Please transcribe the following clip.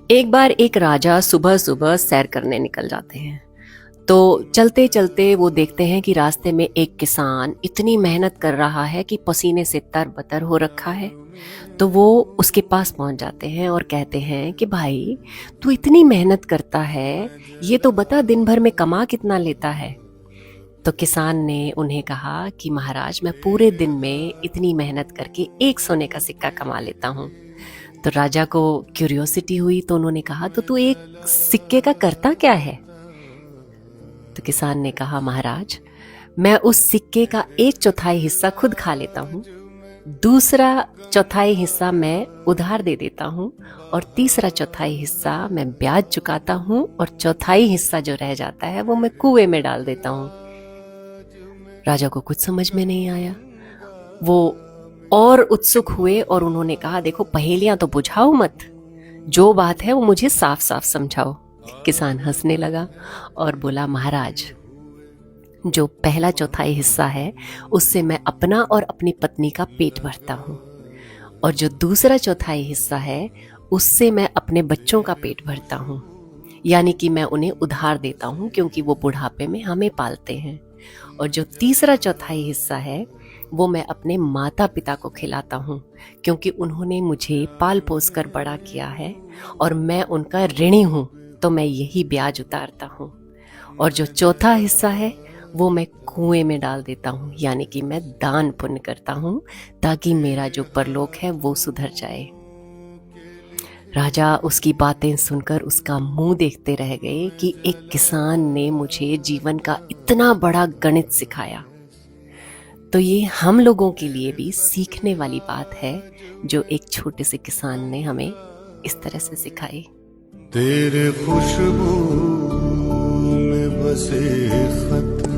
एक बार एक राजा सुबह सुबह सैर करने निकल जाते हैं। तो चलते चलते वो देखते हैं कि रास्ते में एक किसान इतनी मेहनत कर रहा है कि पसीने से तरबतर हो रखा है। तो वो उसके पास पहुंच जाते हैं और कहते हैं कि भाई, तू इतनी मेहनत करता है, ये तो बता दिन भर में कमा कितना लेता है। तो किसान ने उन्हें कहा कि महाराज, मैं पूरे दिन में इतनी मेहनत करके एक सोने का सिक्का कमा लेता हूँ। तो राजा को क्यूरियोसिटी हुई, तो उन्होंने कहा, तो तू एक सिक्के का करता क्या है? तो किसान ने कहा, महाराज, मैं उस सिक्के का 1/4 हिस्सा खुद खा लेता हूँ, दूसरा चौथाई हिस्सा मैं उधार दे देता हूँ, और तीसरा चौथाई हिस्सा मैं ब्याज चुकाता हूँ, और चौथाई हिस्सा जो रह जाता है वो मैं कुएं में डाल देता हूँ। राजा को कुछ समझ में नहीं आया। वो और उत्सुक हुए और उन्होंने कहा, देखो, पहेलियां तो बुझाओ मत, जो बात है वो मुझे साफ साफ समझाओ। किसान हंसने लगा और बोला, महाराज, जो पहला चौथाई हिस्सा है उससे मैं अपना और अपनी पत्नी का पेट भरता हूँ, और जो दूसरा चौथाई हिस्सा है उससे मैं अपने बच्चों का पेट भरता हूँ, यानी कि मैं उन्हें उधार देता हूँ क्योंकि वो बुढ़ापे में हमें पालते हैं। और जो तीसरा चौथाई हिस्सा है वो मैं अपने माता पिता को खिलाता हूँ क्योंकि उन्होंने मुझे पाल पोस कर बड़ा किया है और मैं उनका ऋणी हूँ, तो मैं यही ब्याज उतारता हूँ। और जो चौथा हिस्सा है वो मैं कुएं में डाल देता हूँ, यानी कि मैं दान पुण्य करता हूँ ताकि मेरा जो परलोक है वो सुधर जाए। राजा उसकी बातें सुनकर उसका मुंह देखते रह गए कि एक किसान ने मुझे जीवन का इतना बड़ा गणित सिखाया। तो ये हम लोगों के लिए भी सीखने वाली बात है जो एक छोटे से किसान ने हमें इस तरह से सिखाई। तेरे खुशबू में बसे खत